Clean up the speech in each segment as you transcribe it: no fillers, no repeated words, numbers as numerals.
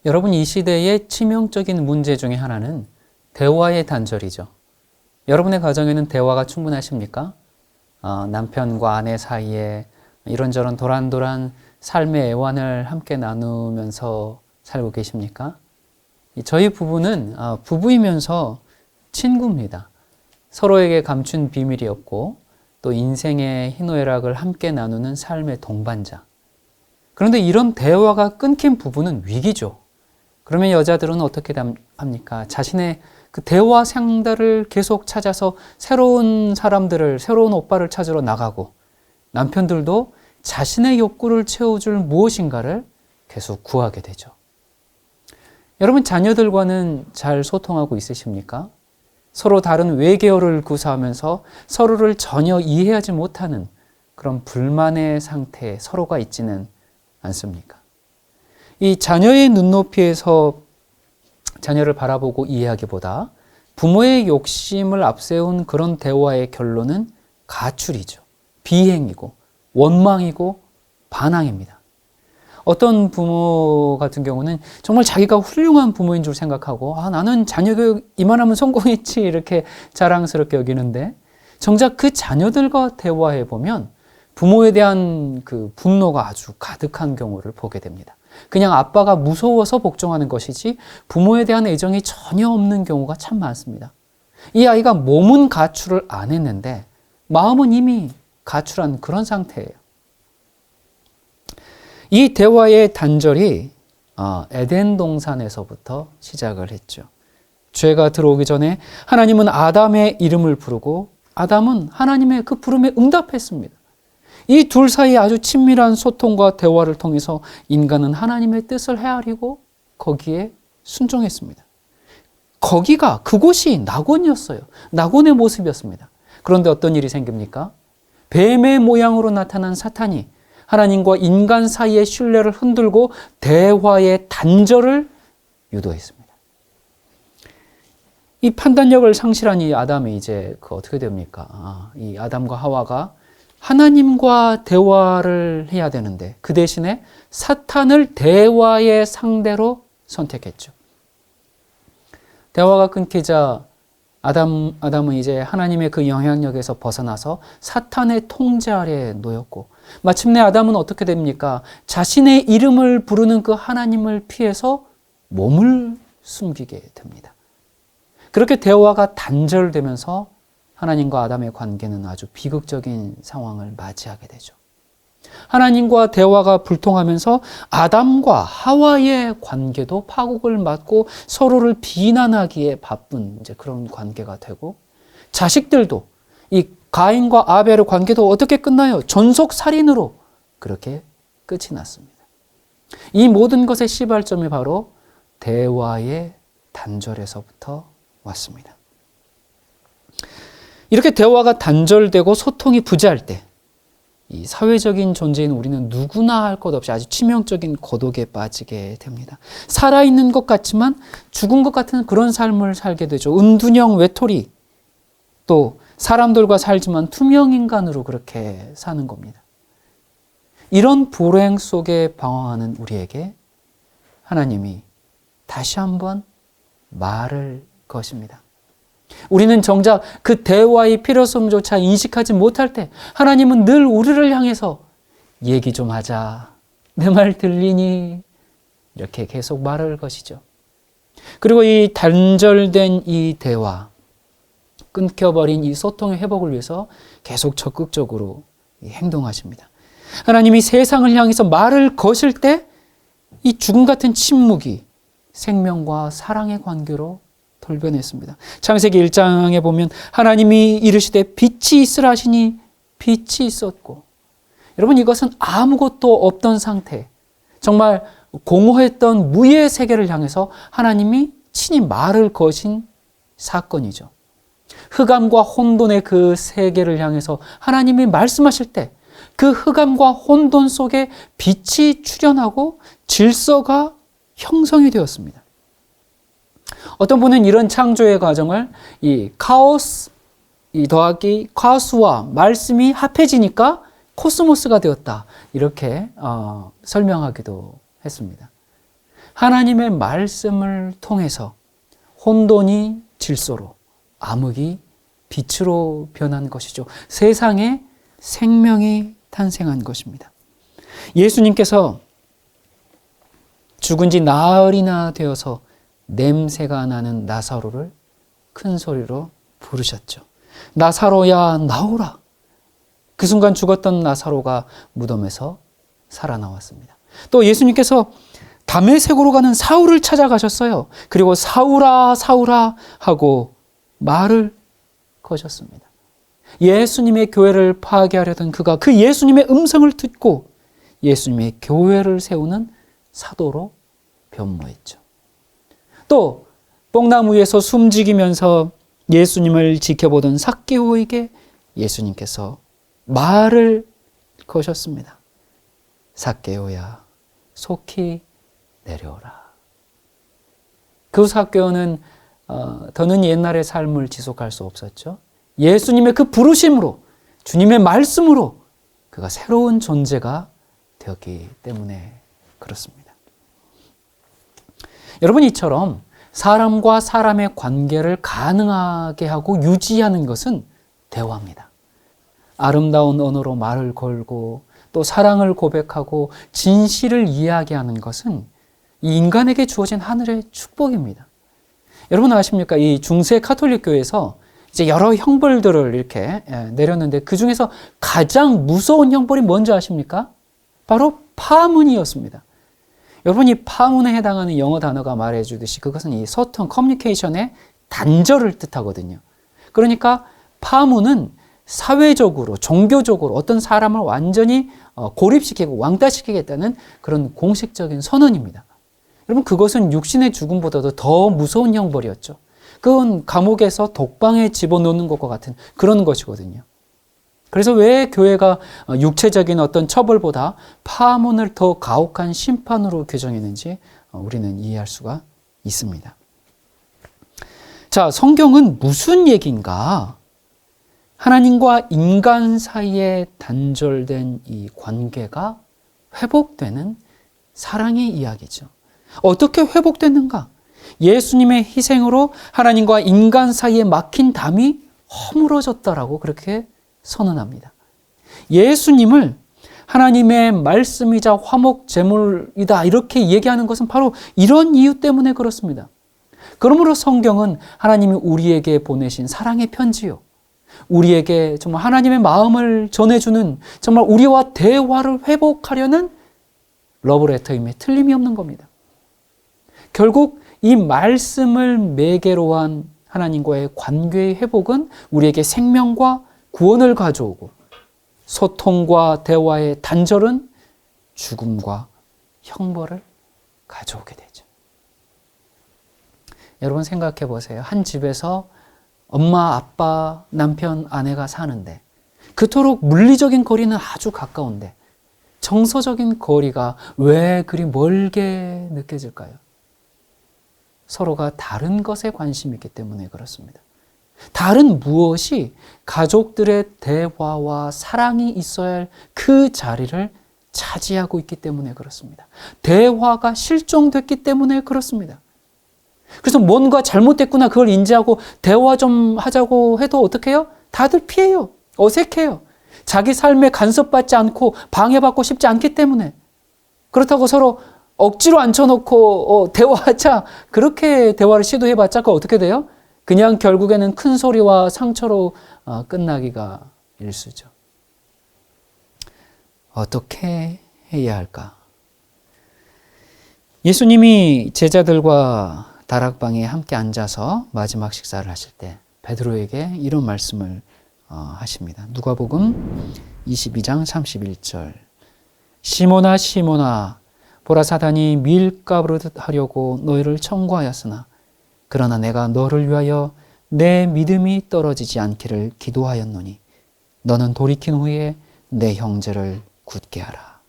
여러분, 이 시대의 치명적인 문제 중에 하나는 대화의 단절이죠. 여러분의 가정에는 대화가 충분하십니까? 남편과 아내 사이에 이런저런 도란도란 삶의 애환을 함께 나누면서 살고 계십니까? 저희 부부는 부부이면서 친구입니다. 서로에게 감춘 비밀이 없고 또 인생의 희노애락을 함께 나누는 삶의 동반자. 그런데 이런 대화가 끊긴 부부는 위기죠. 그러면 여자들은 어떻게 합니까? 자신의 그 대화 상대를 계속 찾아서 새로운 사람들을, 새로운 오빠를 찾으러 나가고, 남편들도 자신의 욕구를 채워줄 무엇인가를 계속 구하게 되죠. 여러분, 자녀들과는 잘 소통하고 있으십니까? 서로 다른 외계어를 구사하면서 서로를 전혀 이해하지 못하는 그런 불만의 상태에 서로가 있지는 않습니까? 이 자녀의 눈높이에서 자녀를 바라보고 이해하기보다 부모의 욕심을 앞세운 그런 대화의 결론은 가출이죠. 비행이고 원망이고 반항입니다. 어떤 부모 같은 경우는 정말 자기가 훌륭한 부모인 줄 생각하고 나는 자녀 교육 이만하면 성공했지 이렇게 자랑스럽게 여기는데 정작 그 자녀들과 대화해 보면 부모에 대한 그 분노가 아주 가득한 경우를 보게 됩니다. 그냥 아빠가 무서워서 복종하는 것이지 부모에 대한 애정이 전혀 없는 경우가 참 많습니다. 이 아이가 몸은 가출을 안 했는데 마음은 이미 가출한 그런 상태예요. 이 대화의 단절이 에덴 동산에서부터 시작을 했죠. 죄가 들어오기 전에 하나님은 아담의 이름을 부르고 아담은 하나님의 그 부름에 응답했습니다. 이 둘 사이에 아주 친밀한 소통과 대화를 통해서 인간은 하나님의 뜻을 헤아리고 거기에 순종했습니다. 그곳이 낙원이었어요. 낙원의 모습이었습니다. 그런데 어떤 일이 생깁니까? 뱀의 모양으로 나타난 사탄이 하나님과 인간 사이의 신뢰를 흔들고 대화의 단절을 유도했습니다. 이 판단력을 상실한 이 아담이 이제 어떻게 됩니까? 이 아담과 하와가 하나님과 대화를 해야 되는데 그 대신에 사탄을 대화의 상대로 선택했죠. 대화가 끊기자 아담은 이제 하나님의 그 영향력에서 벗어나서 사탄의 통제 아래에 놓였고 마침내 아담은 어떻게 됩니까? 자신의 이름을 부르는 그 하나님을 피해서 몸을 숨기게 됩니다. 그렇게 대화가 단절되면서 하나님과 아담의 관계는 아주 비극적인 상황을 맞이하게 되죠. 하나님과 대화가 불통하면서 아담과 하와의 관계도 파국을 맞고 서로를 비난하기에 바쁜 이제 그런 관계가 되고 자식들도 이 가인과 아벨의 관계도 어떻게 끝나요? 전속살인으로 그렇게 끝이 났습니다. 이 모든 것의 시발점이 바로 대화의 단절에서부터 왔습니다. 이렇게 대화가 단절되고 소통이 부재할 때 이 사회적인 존재인 우리는 누구나 할 것 없이 아주 치명적인 고독에 빠지게 됩니다. 살아있는 것 같지만 죽은 것 같은 그런 삶을 살게 되죠. 은둔형 외톨이, 또 사람들과 살지만 투명인간으로 그렇게 사는 겁니다. 이런 불행 속에 방황하는 우리에게 하나님이 다시 한번 말을 거십니다. 우리는 정작 그 대화의 필요성조차 인식하지 못할 때 하나님은 늘 우리를 향해서 얘기 좀 하자, 내 말 들리니? 이렇게 계속 말을 거시죠. 그리고 이 단절된 이 대화, 끊겨버린 이 소통의 회복을 위해서 계속 적극적으로 행동하십니다. 하나님이 세상을 향해서 말을 거실 때 이 죽음 같은 침묵이 생명과 사랑의 관계로 돌변했습니다. 창세기 1장에 보면 하나님이 이르시되 빛이 있으라 하시니 빛이 있었고, 여러분 이것은 아무것도 없던 상태, 정말 공허했던 무의 세계를 향해서 하나님이 친히 말을 거신 사건이죠. 흑암과 혼돈의 그 세계를 향해서 하나님이 말씀하실 때 그 흑암과 혼돈 속에 빛이 출현하고 질서가 형성이 되었습니다. 어떤 분은 이런 창조의 과정을 이 카오스 더하기 카오스와 말씀이 합해지니까 코스모스가 되었다, 이렇게 설명하기도 했습니다. 하나님의 말씀을 통해서 혼돈이 질소로, 암흑이 빛으로 변한 것이죠. 세상에 생명이 탄생한 것입니다. 예수님께서 죽은 지 나흘이나 되어서 냄새가 나는 나사로를 큰 소리로 부르셨죠. 나사로야 나오라. 그 순간 죽었던 나사로가 무덤에서 살아나왔습니다. 또 예수님께서 다메섹으로 가는 사울을 찾아가셨어요. 그리고 사울아 사울아 하고 말을 거셨습니다. 예수님의 교회를 파괴하려던 그가 그 예수님의 음성을 듣고 예수님의 교회를 세우는 사도로 변모했죠. 또 뽕나무 위에서 숨지기면서 예수님을 지켜보던 삭개오에게 예수님께서 말을 거셨습니다. 삭개오야 속히 내려오라. 그 삭개오는 더는 옛날의 삶을 지속할 수 없었죠. 예수님의 그 부르심으로, 주님의 말씀으로 그가 새로운 존재가 되었기 때문에 그렇습니다. 여러분, 이처럼 사람과 사람의 관계를 가능하게 하고 유지하는 것은 대화입니다. 아름다운 언어로 말을 걸고 또 사랑을 고백하고 진실을 이야기하는 것은 이 인간에게 주어진 하늘의 축복입니다. 여러분 아십니까? 이 중세 카톨릭 교회에서 이제 여러 형벌들을 이렇게 내렸는데 그 중에서 가장 무서운 형벌이 뭔지 아십니까? 바로 파문이었습니다. 여러분, 이 파문에 해당하는 영어 단어가 말해주듯이 그것은 이 소통, 커뮤니케이션의 단절을 뜻하거든요. 그러니까 파문은 사회적으로, 종교적으로 어떤 사람을 완전히 고립시키고 왕따시키겠다는 그런 공식적인 선언입니다. 여러분, 그것은 육신의 죽음보다도 더 무서운 형벌이었죠. 그건 감옥에서 독방에 집어넣는 것과 같은 그런 것이거든요. 그래서 왜 교회가 육체적인 어떤 처벌보다 파문을 더 가혹한 심판으로 규정했는지 우리는 이해할 수가 있습니다. 자, 성경은 무슨 얘기인가? 하나님과 인간 사이에 단절된 이 관계가 회복되는 사랑의 이야기죠. 어떻게 회복됐는가? 예수님의 희생으로 하나님과 인간 사이에 막힌 담이 허물어졌다라고 그렇게 선언합니다. 예수님을 하나님의 말씀이자 화목 제물이다 이렇게 얘기하는 것은 바로 이런 이유 때문에 그렇습니다. 그러므로 성경은 하나님이 우리에게 보내신 사랑의 편지요. 우리에게 정말 하나님의 마음을 전해주는 정말 우리와 대화를 회복하려는 러브레터임에 틀림이 없는 겁니다. 결국 이 말씀을 매개로 한 하나님과의 관계의 회복은 우리에게 생명과 구원을 가져오고 소통과 대화의 단절은 죽음과 형벌을 가져오게 되죠. 여러분 생각해 보세요. 한 집에서 엄마, 아빠, 남편, 아내가 사는데 그토록 물리적인 거리는 아주 가까운데 정서적인 거리가 왜 그리 멀게 느껴질까요? 서로가 다른 것에 관심이 있기 때문에 그렇습니다. 다른 무엇이 가족들의 대화와 사랑이 있어야 할 그 자리를 차지하고 있기 때문에 그렇습니다. 대화가 실종됐기 때문에 그렇습니다. 그래서 뭔가 잘못됐구나 그걸 인지하고 대화 좀 하자고 해도 어떻게 해요? 다들 피해요. 어색해요. 자기 삶에 간섭받지 않고 방해받고 싶지 않기 때문에. 그렇다고 서로 억지로 앉혀놓고 대화하자 그렇게 대화를 시도해봤자 그거 어떻게 돼요? 그냥 결국에는 큰 소리와 상처로 끝나기가 일쑤죠. 어떻게 해야 할까? 예수님이 제자들과 다락방에 함께 앉아서 마지막 식사를 하실 때 베드로에게 이런 말씀을 하십니다. 누가복음 22장 31절. 시몬아 시몬아 보라 사단이 밀가부르듯 하려고 너희를 청구하였으나 그러나 내가 너를 위하여 내 믿음이 떨어지지 않기를 기도하였노니 너는 돌이킨 후에 내 형제를 굳게 하라.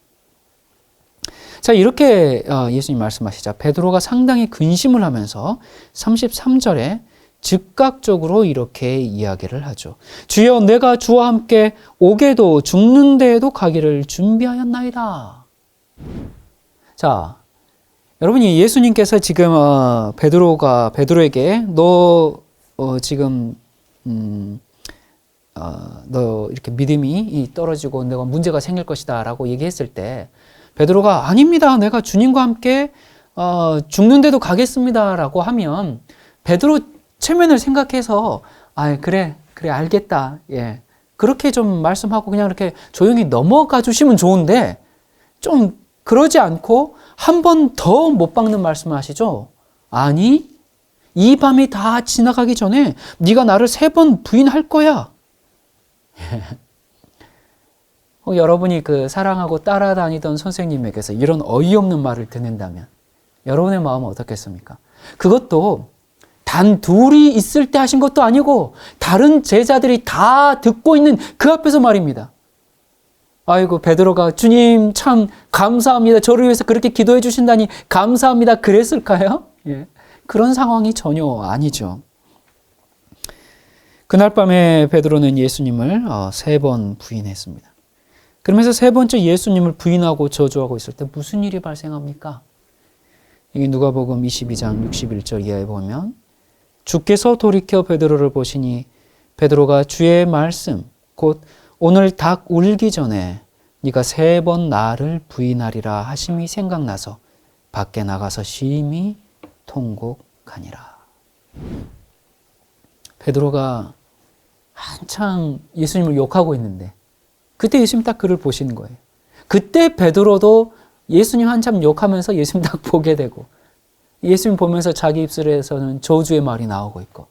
자, 이렇게 예수님 말씀하시자 베드로가 상당히 근심을 하면서 33절에 즉각적으로 이렇게 이야기를 하죠. 주여 내가 주와 함께 오게도 죽는 데에도 가기를 준비하였나이다. 자, 여러분이 예수님께서 지금 베드로에게 너 지금 너 이렇게 믿음이 떨어지고 내가 문제가 생길 것이다라고 얘기했을 때 베드로가 아닙니다. 내가 주님과 함께 죽는데도 가겠습니다라고 하면 베드로 체면을 생각해서 그래 알겠다. 예. 그렇게 좀 말씀하고 그냥 이렇게 조용히 넘어가 주시면 좋은데 좀 그러지 않고 한 번 더 못 박는 말씀을 하시죠. 아니, 이 밤이 다 지나가기 전에 네가 나를 3번 부인할 거야. 여러분이 그 사랑하고 따라다니던 선생님에게서 이런 어이없는 말을 듣는다면 여러분의 마음은 어떻겠습니까? 그것도 단 둘이 있을 때 하신 것도 아니고 다른 제자들이 다 듣고 있는 그 앞에서 말입니다. 아이고, 베드로가 주님 참 감사합니다. 저를 위해서 그렇게 기도해 주신다니 감사합니다. 그랬을까요? 예. 그런 상황이 전혀 아니죠. 그날 밤에 베드로는 예수님을 3번 부인했습니다. 그러면서 3번째 예수님을 부인하고 저주하고 있을 때 무슨 일이 발생합니까? 이게 누가복음 22장 61절 이하에 보면 주께서 돌이켜 베드로를 보시니 베드로가 주의 말씀 곧 오늘 닭 울기 전에 네가 3번 나를 부인하리라 하심이 생각나서 밖에 나가서 심히 통곡하니라. 베드로가 한창 예수님을 욕하고 있는데 그때 예수님 딱 그를 보시는 거예요. 그때 베드로도 예수님 한참 욕하면서 예수님 딱 보게 되고 예수님 보면서 자기 입술에서는 저주의 말이 나오고 있고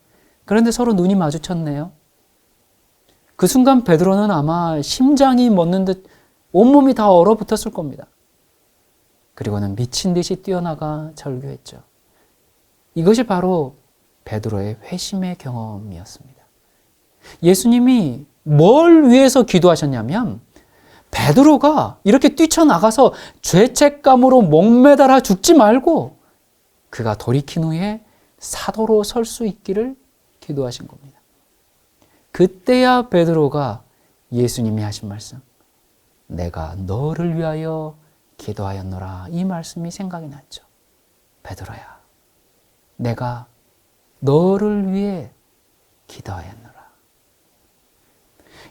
그런데 서로 눈이 마주쳤네요. 그 순간 베드로는 아마 심장이 멎는 듯 온몸이 다 얼어붙었을 겁니다. 그리고는 미친 듯이 뛰어나가 절규했죠. 이것이 바로 베드로의 회심의 경험이었습니다. 예수님이 뭘 위해서 기도하셨냐면 베드로가 이렇게 뛰쳐나가서 죄책감으로 목매달아 죽지 말고 그가 돌이킨 후에 사도로 설 수 있기를 기도하신 겁니다. 그때야 베드로가 예수님이 하신 말씀, 내가 너를 위하여 기도하였노라, 이 말씀이 생각이 났죠. 베드로야, 내가 너를 위해 기도하였노라.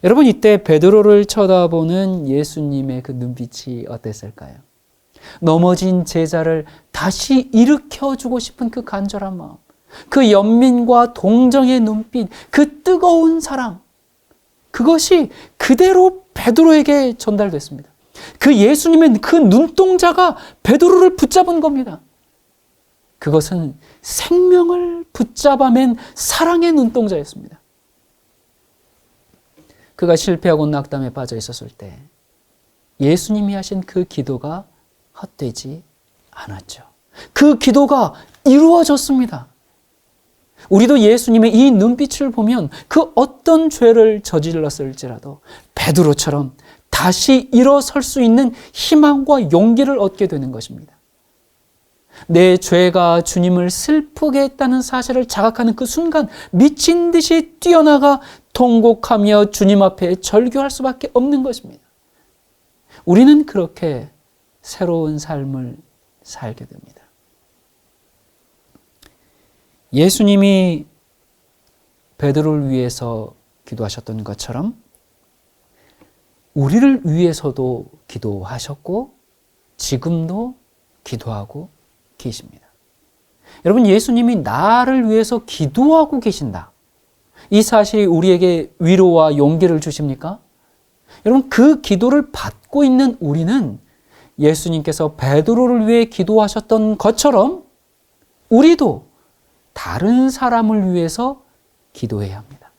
여러분, 이때 베드로를 쳐다보는 예수님의 그 눈빛이 어땠을까요? 넘어진 제자를 다시 일으켜주고 싶은 그 간절한 마음, 그 연민과 동정의 눈빛, 그 뜨거운 사랑, 그것이 그대로 베드로에게 전달됐습니다. 그 예수님의 그 눈동자가 베드로를 붙잡은 겁니다. 그것은 생명을 붙잡아맨 사랑의 눈동자였습니다. 그가 실패하고 낙담에 빠져 있었을 때 예수님이 하신 그 기도가 헛되지 않았죠. 그 기도가 이루어졌습니다. 우리도 예수님의 이 눈빛을 보면 그 어떤 죄를 저질렀을지라도 베드로처럼 다시 일어설 수 있는 희망과 용기를 얻게 되는 것입니다. 내 죄가 주님을 슬프게 했다는 사실을 자각하는 그 순간 미친 듯이 뛰어나가 통곡하며 주님 앞에 절규할 수밖에 없는 것입니다. 우리는 그렇게 새로운 삶을 살게 됩니다. 예수님이 베드로를 위해서 기도하셨던 것처럼 우리를 위해서도 기도하셨고 지금도 기도하고 계십니다. 여러분, 예수님이 나를 위해서 기도하고 계신다, 이 사실이 우리에게 위로와 용기를 주십니까? 여러분, 그 기도를 받고 있는 우리는 예수님께서 베드로를 위해 기도하셨던 것처럼 우리도 다른 사람을 위해서 기도해야 합니다.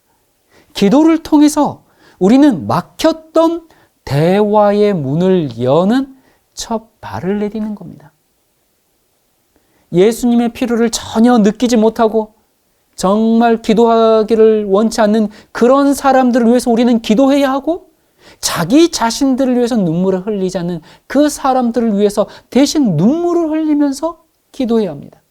기도를 통해서 우리는 막혔던 대화의 문을 여는 첫 발을 내디는 겁니다. 예수님의 필요를 전혀 느끼지 못하고 정말 기도하기를 원치 않는 그런 사람들을 위해서 우리는 기도해야 하고, 자기 자신들을 위해서 눈물을 흘리지 않는 그 사람들을 위해서 대신 눈물을 흘리면서 기도해야 합니다.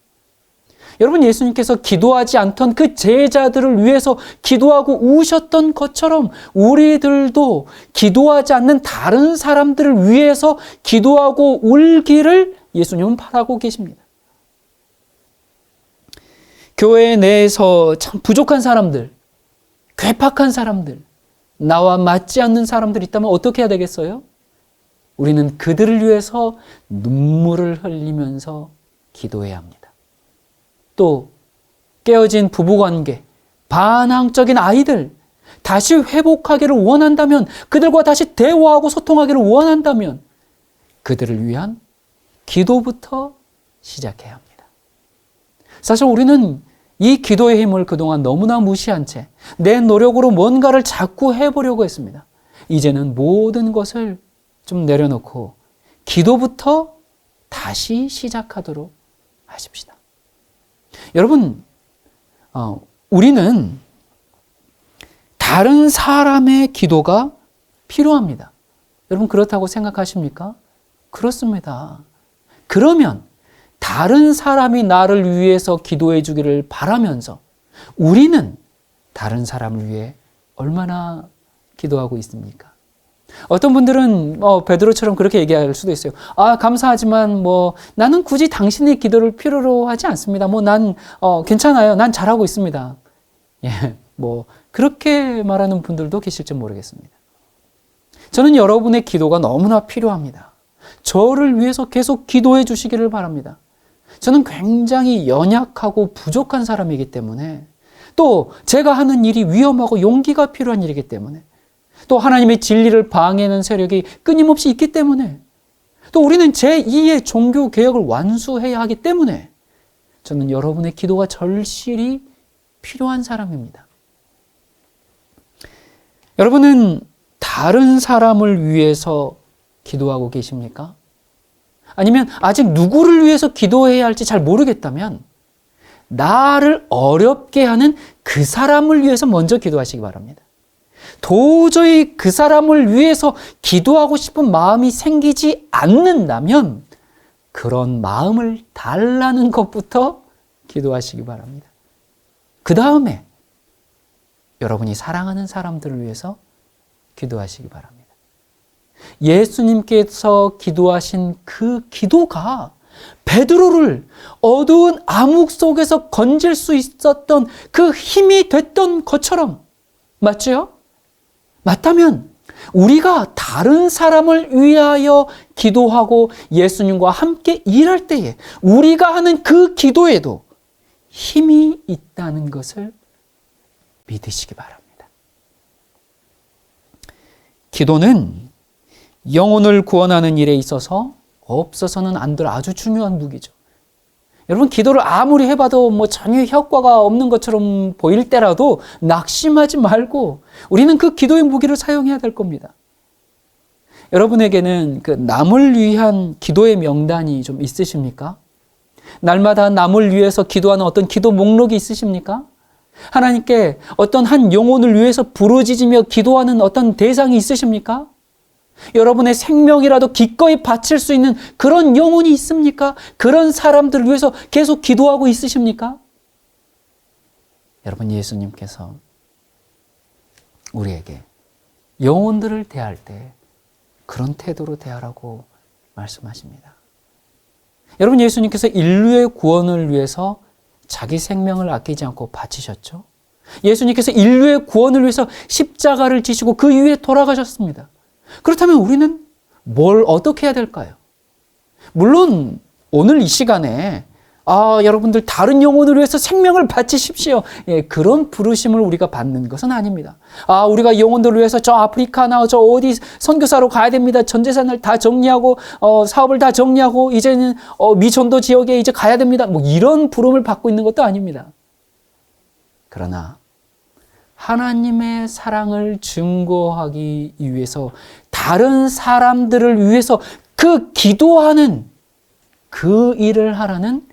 여러분, 예수님께서 기도하지 않던 그 제자들을 위해서 기도하고 우셨던 것처럼 우리들도 기도하지 않는 다른 사람들을 위해서 기도하고 울기를 예수님은 바라고 계십니다. 교회 내에서 참 부족한 사람들, 괴팍한 사람들, 나와 맞지 않는 사람들이 있다면 어떻게 해야 되겠어요? 우리는 그들을 위해서 눈물을 흘리면서 기도해야 합니다. 또 깨어진 부부관계, 반항적인 아이들 다시 회복하기를 원한다면, 그들과 다시 대화하고 소통하기를 원한다면 그들을 위한 기도부터 시작해야 합니다. 사실 우리는 이 기도의 힘을 그동안 너무나 무시한 채 내 노력으로 뭔가를 자꾸 해보려고 했습니다. 이제는 모든 것을 좀 내려놓고 기도부터 다시 시작하도록 하십시다. 여러분, 우리는 다른 사람의 기도가 필요합니다. 여러분 그렇다고 생각하십니까? 그렇습니다. 그러면 다른 사람이 나를 위해서 기도해 주기를 바라면서 우리는 다른 사람을 위해 얼마나 기도하고 있습니까? 어떤 분들은 베드로처럼 그렇게 얘기할 수도 있어요. 감사하지만 나는 굳이 당신의 기도를 필요로 하지 않습니다. 난 괜찮아요. 난 잘하고 있습니다. 예, 그렇게 말하는 분들도 계실지 모르겠습니다. 저는 여러분의 기도가 너무나 필요합니다. 저를 위해서 계속 기도해 주시기를 바랍니다. 저는 굉장히 연약하고 부족한 사람이기 때문에, 또 제가 하는 일이 위험하고 용기가 필요한 일이기 때문에, 또 하나님의 진리를 방해하는 세력이 끊임없이 있기 때문에, 또 우리는 제2의 종교 개혁을 완수해야 하기 때문에 저는 여러분의 기도가 절실히 필요한 사람입니다. 여러분은 다른 사람을 위해서 기도하고 계십니까? 아니면 아직 누구를 위해서 기도해야 할지 잘 모르겠다면 나를 어렵게 하는 그 사람을 위해서 먼저 기도하시기 바랍니다. 도저히 그 사람을 위해서 기도하고 싶은 마음이 생기지 않는다면 그런 마음을 달라는 것부터 기도하시기 바랍니다. 그 다음에 여러분이 사랑하는 사람들을 위해서 기도하시기 바랍니다. 예수님께서 기도하신 그 기도가 베드로를 어두운 암흑 속에서 건질 수 있었던 그 힘이 됐던 것처럼, 맞죠? 맞다면 우리가 다른 사람을 위하여 기도하고 예수님과 함께 일할 때에 우리가 하는 그 기도에도 힘이 있다는 것을 믿으시기 바랍니다. 기도는 영혼을 구원하는 일에 있어서 없어서는 안 될 아주 중요한 무기죠. 여러분, 기도를 아무리 해봐도 전혀 효과가 없는 것처럼 보일 때라도 낙심하지 말고 우리는 그 기도의 무기를 사용해야 될 겁니다. 여러분에게는 그 남을 위한 기도의 명단이 좀 있으십니까? 날마다 남을 위해서 기도하는 어떤 기도 목록이 있으십니까? 하나님께 어떤 한 영혼을 위해서 부르짖으며 기도하는 어떤 대상이 있으십니까? 여러분의 생명이라도 기꺼이 바칠 수 있는 그런 영혼이 있습니까? 그런 사람들을 위해서 계속 기도하고 있으십니까? 여러분, 예수님께서 우리에게 영혼들을 대할 때 그런 태도로 대하라고 말씀하십니다. 여러분, 예수님께서 인류의 구원을 위해서 자기 생명을 아끼지 않고 바치셨죠? 예수님께서 인류의 구원을 위해서 십자가를 지시고 그 이후에 돌아가셨습니다. 그렇다면 우리는 뭘 어떻게 해야 될까요? 물론 오늘 이 시간에 여러분들 다른 영혼을 위해서 생명을 바치십시오. 그런 부르심을 우리가 받는 것은 아닙니다. 우리가 영혼들을 위해서 저 아프리카나 저 어디 선교사로 가야 됩니다. 전 재산을 다 정리하고 사업을 다 정리하고 이제는 미전도 지역에 이제 가야 됩니다. 이런 부름을 받고 있는 것도 아닙니다. 그러나 하나님의 사랑을 증거하기 위해서 다른 사람들을 위해서 그 기도하는 그 일을 하라는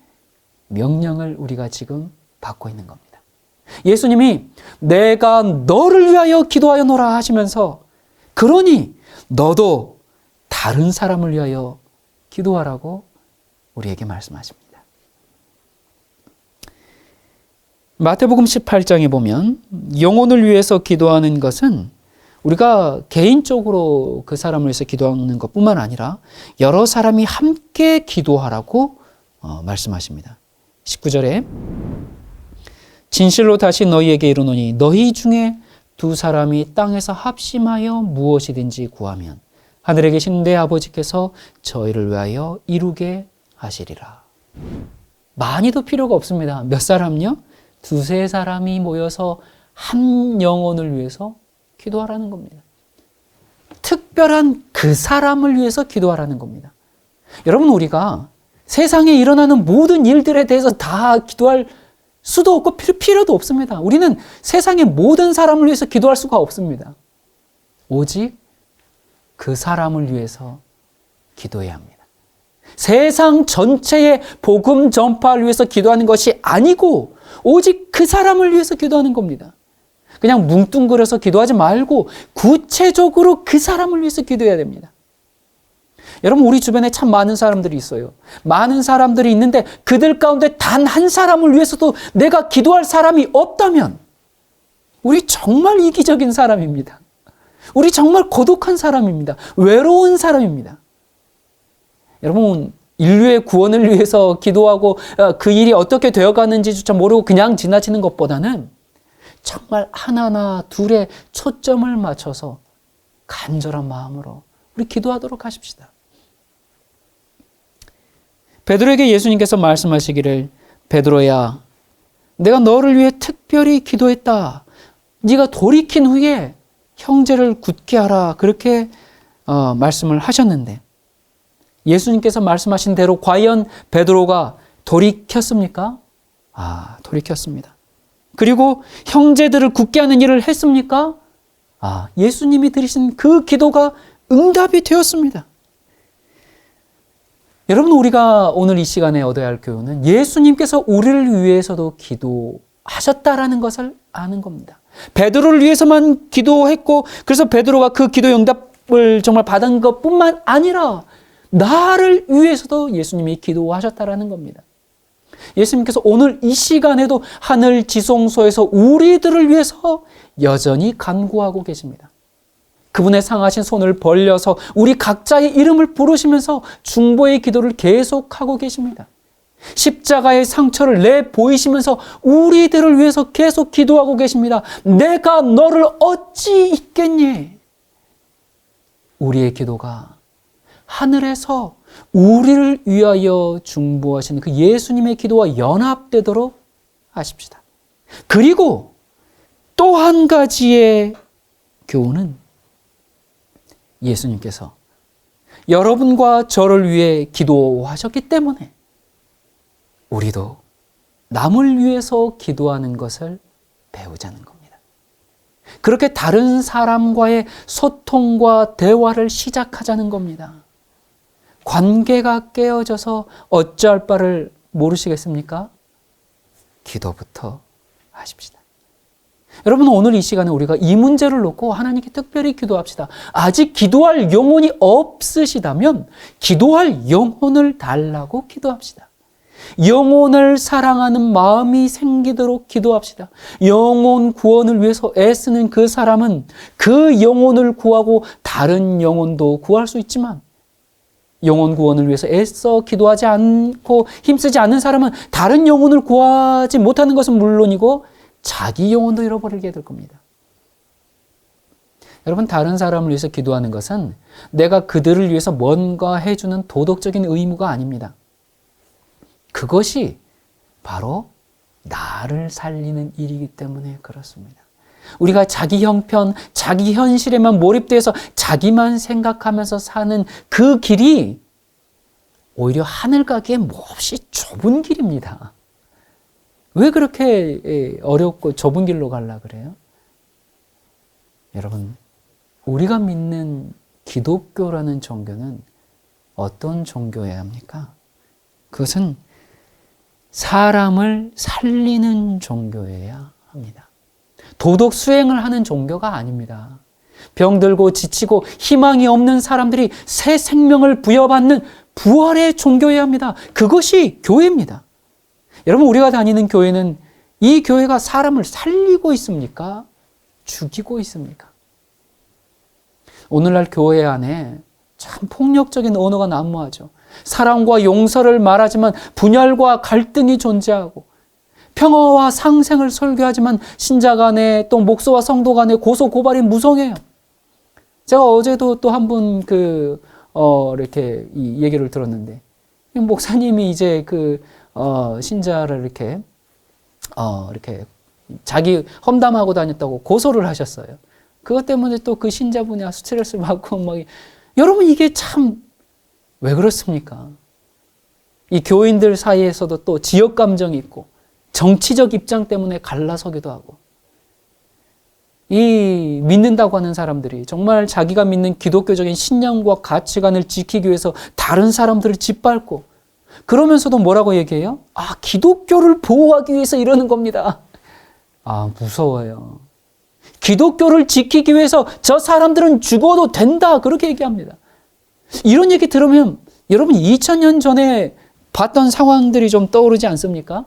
명령을 우리가 지금 받고 있는 겁니다. 예수님이 내가 너를 위하여 기도하여 노라 하시면서 그러니 너도 다른 사람을 위하여 기도하라고 우리에게 말씀하십니다. 마태복음 18장에 보면 영혼을 위해서 기도하는 것은 우리가 개인적으로 그 사람을 위해서 기도하는 것뿐만 아니라 여러 사람이 함께 기도하라고 말씀하십니다. 19절에 진실로 다시 너희에게 이르노니 너희 중에 두 사람이 땅에서 합심하여 무엇이든지 구하면 하늘에 계신 내 아버지께서 저희를 위하여 이루게 하시리라. 많이도 필요가 없습니다. 몇 사람요? 두세 사람이 모여서 한 영혼을 위해서 기도하라는 겁니다. 특별한 그 사람을 위해서 기도하라는 겁니다. 여러분, 우리가 세상에 일어나는 모든 일들에 대해서 다 기도할 수도 없고 필요도 없습니다. 우리는 세상의 모든 사람을 위해서 기도할 수가 없습니다. 오직 그 사람을 위해서 기도해야 합니다. 세상 전체의 복음 전파를 위해서 기도하는 것이 아니고 오직 그 사람을 위해서 기도하는 겁니다. 그냥 뭉뚱그려서 기도하지 말고 구체적으로 그 사람을 위해서 기도해야 됩니다. 여러분, 우리 주변에 참 많은 사람들이 있어요. 많은 사람들이 있는데 그들 가운데 단 한 사람을 위해서도 내가 기도할 사람이 없다면 우리 정말 이기적인 사람입니다. 우리 정말 고독한 사람입니다. 외로운 사람입니다. 여러분, 인류의 구원을 위해서 기도하고 그 일이 어떻게 되어가는지조차 모르고 그냥 지나치는 것보다는 정말 하나나 둘에 초점을 맞춰서 간절한 마음으로 우리 기도하도록 하십시다. 베드로에게 예수님께서 말씀하시기를 베드로야, 내가 너를 위해 특별히 기도했다. 네가 돌이킨 후에 형제를 굳게 하라. 그렇게 말씀을 하셨는데 예수님께서 말씀하신 대로 과연 베드로가 돌이켰습니까? 돌이켰습니다. 그리고 형제들을 굳게 하는 일을 했습니까? 예수님이 드리신 그 기도가 응답이 되었습니다. 여러분, 우리가 오늘 이 시간에 얻어야 할 교훈은 예수님께서 우리를 위해서도 기도하셨다라는 것을 아는 겁니다. 베드로를 위해서만 기도했고 그래서 베드로가 그 기도 응답을 정말 받은 것뿐만 아니라 나를 위해서도 예수님이 기도하셨다라는 겁니다. 예수님께서 오늘 이 시간에도 하늘 지성소에서 우리들을 위해서 여전히 간구하고 계십니다. 그분의 상하신 손을 벌려서 우리 각자의 이름을 부르시면서 중보의 기도를 계속하고 계십니다. 십자가의 상처를 내보이시면서 우리들을 위해서 계속 기도하고 계십니다. 내가 너를 어찌 잊겠니? 우리의 기도가 하늘에서 우리를 위하여 중보하시는 그 예수님의 기도와 연합되도록 하십시다. 그리고 또 한 가지의 교훈은 예수님께서 여러분과 저를 위해 기도하셨기 때문에 우리도 남을 위해서 기도하는 것을 배우자는 겁니다. 그렇게 다른 사람과의 소통과 대화를 시작하자는 겁니다. 관계가 깨어져서 어찌할 바를 모르시겠습니까? 기도부터 하십시다. 여러분, 오늘 이 시간에 우리가 이 문제를 놓고 하나님께 특별히 기도합시다. 아직 기도할 영혼이 없으시다면 기도할 영혼을 달라고 기도합시다. 영혼을 사랑하는 마음이 생기도록 기도합시다. 영혼 구원을 위해서 애쓰는 그 사람은 그 영혼을 구하고 다른 영혼도 구할 수 있지만 영혼 구원을 위해서 애써 기도하지 않고 힘쓰지 않는 사람은 다른 영혼을 구하지 못하는 것은 물론이고 자기 영혼도 잃어버리게 될 겁니다. 여러분, 다른 사람을 위해서 기도하는 것은 내가 그들을 위해서 뭔가 해주는 도덕적인 의무가 아닙니다. 그것이 바로 나를 살리는 일이기 때문에 그렇습니다. 우리가 자기 형편, 자기 현실에만 몰입돼서 자기만 생각하면서 사는 그 길이 오히려 하늘 가기에 몹시 좁은 길입니다. 왜 그렇게 어렵고 좁은 길로 가려고 그래요? 여러분, 우리가 믿는 기독교라는 종교는 어떤 종교여야 합니까? 그것은 사람을 살리는 종교여야 합니다. 도덕 수행을 하는 종교가 아닙니다. 병들고 지치고 희망이 없는 사람들이 새 생명을 부여받는 부활의 종교여야 합니다. 그것이 교회입니다. 여러분, 우리가 다니는 교회는 이 교회가 사람을 살리고 있습니까? 죽이고 있습니까? 오늘날 교회 안에 참 폭력적인 언어가 난무하죠. 사랑과 용서를 말하지만 분열과 갈등이 존재하고, 평화와 상생을 설교하지만 신자 간에 또 목사와 성도 간에 고소 고발이 무성해요. 제가 어제도 또 한 분 이렇게 이 얘기를 들었는데, 목사님이 이제 신자를 이렇게 자기 험담하고 다녔다고 고소를 하셨어요. 그것 때문에 또 그 신자분이 스트레스를 받고 여러분, 이게 참 왜 그렇습니까? 이 교인들 사이에서도 또 지역 감정이 있고 정치적 입장 때문에 갈라서기도 하고, 이 믿는다고 하는 사람들이 정말 자기가 믿는 기독교적인 신념과 가치관을 지키기 위해서 다른 사람들을 짓밟고, 그러면서도 뭐라고 얘기해요? 기독교를 보호하기 위해서 이러는 겁니다. 무서워요. 기독교를 지키기 위해서 저 사람들은 죽어도 된다, 그렇게 얘기합니다. 이런 얘기 들으면 여러분 2000년 전에 봤던 상황들이 좀 떠오르지 않습니까?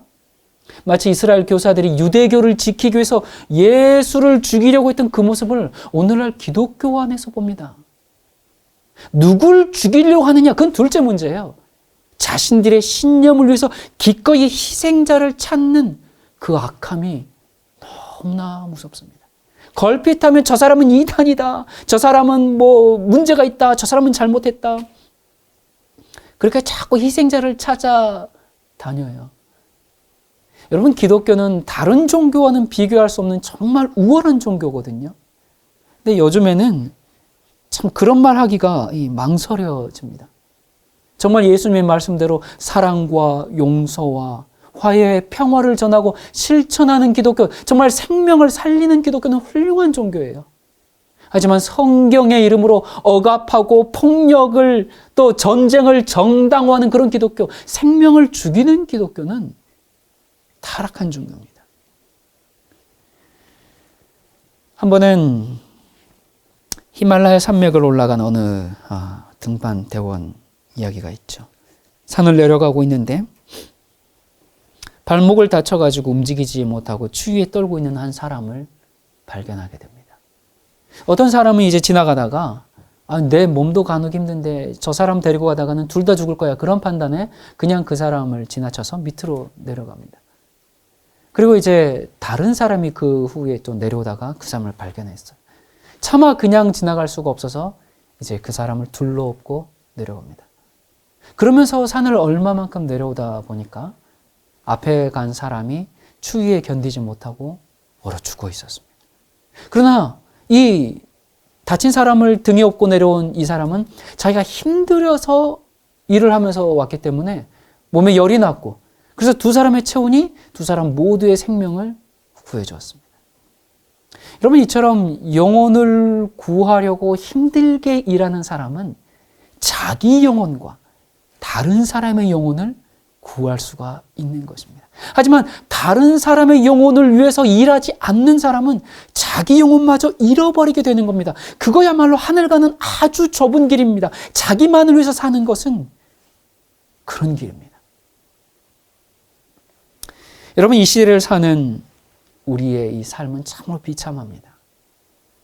마치 이스라엘 교사들이 유대교를 지키기 위해서 예수를 죽이려고 했던 그 모습을 오늘날 기독교 안에서 봅니다. 누굴 죽이려고 하느냐, 그건 둘째 문제예요. 자신들의 신념을 위해서 기꺼이 희생자를 찾는 그 악함이 너무나 무섭습니다. 걸핏하면 저 사람은 이단이다, 저 사람은 문제가 있다, 저 사람은 잘못했다, 그렇게 자꾸 희생자를 찾아다녀요. 여러분, 기독교는 다른 종교와는 비교할 수 없는 정말 우월한 종교거든요. 근데 요즘에는 참 그런 말 하기가 망설여집니다. 정말 예수님의 말씀대로 사랑과 용서와 화해의 평화를 전하고 실천하는 기독교, 정말 생명을 살리는 기독교는 훌륭한 종교예요. 하지만 성경의 이름으로 억압하고 폭력을 또 전쟁을 정당화하는 그런 기독교, 생명을 죽이는 기독교는 타락한 종교입니다. 한 번은 히말라야 산맥을 올라간 어느 등반 대원 이야기가 있죠. 산을 내려가고 있는데 발목을 다쳐가지고 움직이지 못하고 추위에 떨고 있는 한 사람을 발견하게 됩니다. 어떤 사람은 이제 지나가다가 내 몸도 가누기 힘든데 저 사람 데리고 가다가는 둘 다 죽을 거야, 그런 판단에 그냥 그 사람을 지나쳐서 밑으로 내려갑니다. 그리고 이제 다른 사람이 그 후에 또 내려오다가 그 사람을 발견했어요. 차마 그냥 지나갈 수가 없어서 이제 그 사람을 둘러엎고 내려옵니다. 그러면서 산을 얼마만큼 내려오다 보니까 앞에 간 사람이 추위에 견디지 못하고 얼어 죽어 있었습니다. 그러나 이 다친 사람을 등에 업고 내려온 이 사람은 자기가 힘들어서 일을 하면서 왔기 때문에 몸에 열이 났고, 그래서 두 사람의 체온이 두 사람 모두의 생명을 구해주었습니다. 여러분, 이처럼 영혼을 구하려고 힘들게 일하는 사람은 자기 영혼과 다른 사람의 영혼을 구할 수가 있는 것입니다. 하지만 다른 사람의 영혼을 위해서 일하지 않는 사람은 자기 영혼마저 잃어버리게 되는 겁니다. 그거야말로 하늘과는 아주 좁은 길입니다. 자기만을 위해서 사는 것은 그런 길입니다. 여러분, 이 시대를 사는 우리의 이 삶은 참으로 비참합니다.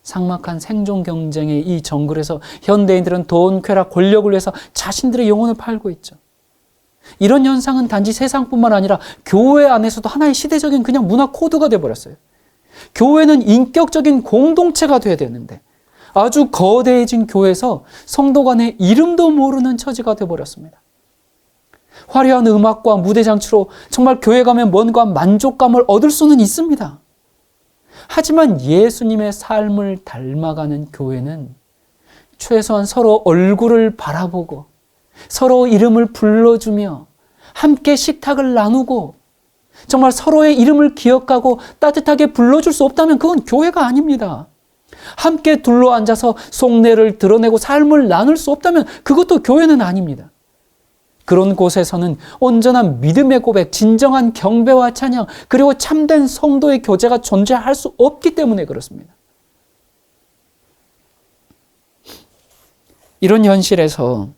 삭막한 생존 경쟁의 이 정글에서 현대인들은 돈, 쾌락, 권력을 위해서 자신들의 영혼을 팔고 있죠. 이런 현상은 단지 세상뿐만 아니라 교회 안에서도 하나의 시대적인 그냥 문화 코드가 되어버렸어요. 교회는 인격적인 공동체가 돼야 되는데 아주 거대해진 교회에서 성도 간의 이름도 모르는 처지가 되어버렸습니다. 화려한 음악과 무대 장치로 정말 교회 가면 뭔가 만족감을 얻을 수는 있습니다. 하지만 예수님의 삶을 닮아가는 교회는 최소한 서로 얼굴을 바라보고 서로 이름을 불러주며 함께 식탁을 나누고 정말 서로의 이름을 기억하고 따뜻하게 불러줄 수 없다면 그건 교회가 아닙니다. 함께 둘러앉아서 속내를 드러내고 삶을 나눌 수 없다면 그것도 교회는 아닙니다. 그런 곳에서는 온전한 믿음의 고백, 진정한 경배와 찬양, 그리고 참된 성도의 교제가 존재할 수 없기 때문에 그렇습니다. 이런 현실에서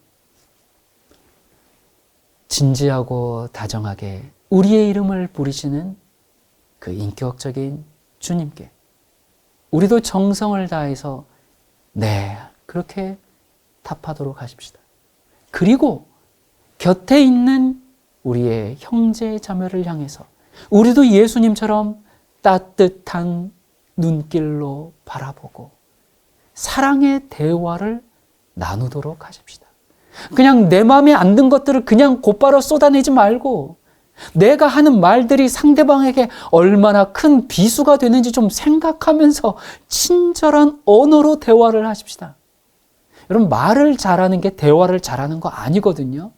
진지하고 다정하게 우리의 이름을 부르시는 그 인격적인 주님께 우리도 정성을 다해서 그렇게 답하도록 하십시다. 그리고 곁에 있는 우리의 형제 자매를 향해서 우리도 예수님처럼 따뜻한 눈길로 바라보고 사랑의 대화를 나누도록 하십시다. 그냥 내 마음에 안 든 것들을 그냥 곧바로 쏟아내지 말고 내가 하는 말들이 상대방에게 얼마나 큰 비수가 되는지 좀 생각하면서 친절한 언어로 대화를 하십시다. 여러분, 말을 잘하는 게 대화를 잘하는 거 아니거든요.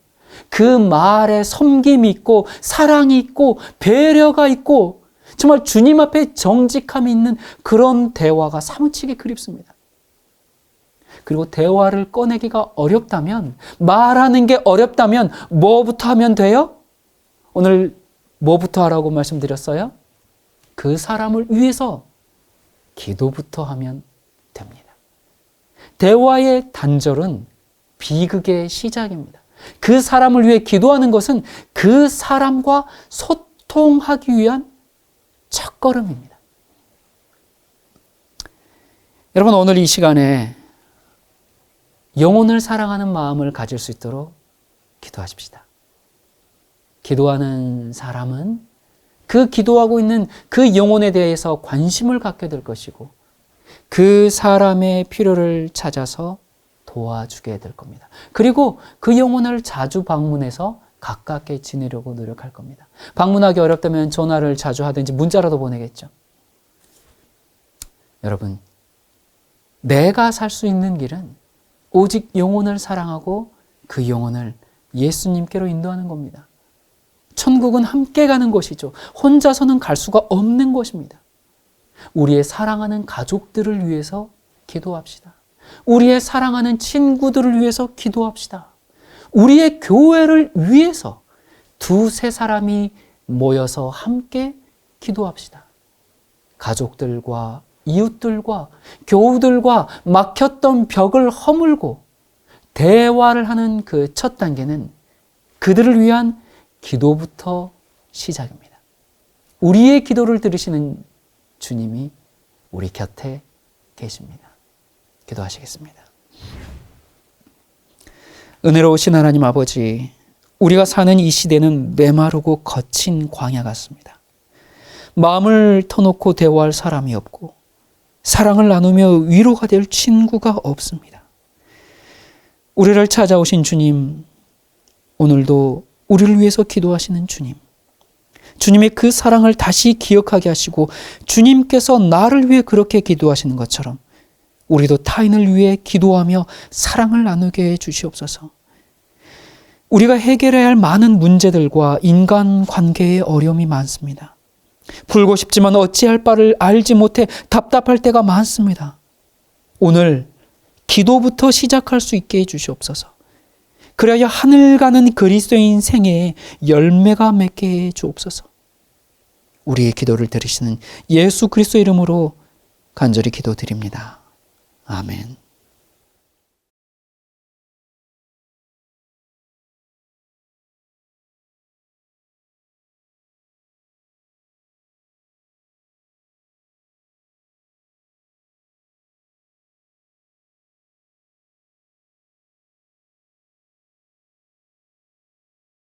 그 말에 섬김이 있고 사랑이 있고 배려가 있고 정말 주님 앞에 정직함이 있는 그런 대화가 사무치게 그립습니다. 그리고 대화를 꺼내기가 어렵다면, 말하는 게 어렵다면 뭐부터 하면 돼요? 오늘 뭐부터 하라고 말씀드렸어요? 그 사람을 위해서 기도부터 하면 됩니다. 대화의 단절은 비극의 시작입니다. 그 사람을 위해 기도하는 것은 그 사람과 소통하기 위한 첫걸음입니다. 여러분, 오늘 이 시간에 영혼을 사랑하는 마음을 가질 수 있도록 기도하십시다. 기도하는 사람은 그 기도하고 있는 그 영혼에 대해서 관심을 갖게 될 것이고 그 사람의 필요를 찾아서 도와주게 될 겁니다. 그리고 그 영혼을 자주 방문해서 가깝게 지내려고 노력할 겁니다. 방문하기 어렵다면 전화를 자주 하든지 문자라도 보내겠죠. 여러분, 내가 살 수 있는 길은 오직 영혼을 사랑하고 그 영혼을 예수님께로 인도하는 겁니다. 천국은 함께 가는 것이죠. 혼자서는 갈 수가 없는 것입니다. 우리의 사랑하는 가족들을 위해서 기도합시다. 우리의 사랑하는 친구들을 위해서 기도합시다. 우리의 교회를 위해서 두세 사람이 모여서 함께 기도합시다. 가족들과 이웃들과 교우들과 막혔던 벽을 허물고 대화를 하는 그 첫 단계는 그들을 위한 기도부터 시작입니다. 우리의 기도를 들으시는 주님이 우리 곁에 계십니다. 기도하시겠습니다. 은혜로우신 하나님 아버지, 우리가 사는 이 시대는 메마르고 거친 광야 같습니다. 마음을 터놓고 대화할 사람이 없고 사랑을 나누며 위로가 될 친구가 없습니다. 우리를 찾아오신 주님, 오늘도 우리를 위해서 기도하시는 주님, 주님의 그 사랑을 다시 기억하게 하시고 주님께서 나를 위해 그렇게 기도하시는 것처럼 우리도 타인을 위해 기도하며 사랑을 나누게 해 주시옵소서. 우리가 해결해야 할 많은 문제들과 인간관계의 어려움이 많습니다. 풀고 싶지만 어찌할 바를 알지 못해 답답할 때가 많습니다. 오늘 기도부터 시작할 수 있게 해 주시옵소서. 그래야 하늘 가는 그리스도인 생애에 열매가 맺게 해 주옵소서. 우리의 기도를 들으시는 예수 그리스도 이름으로 간절히 기도드립니다. 아멘.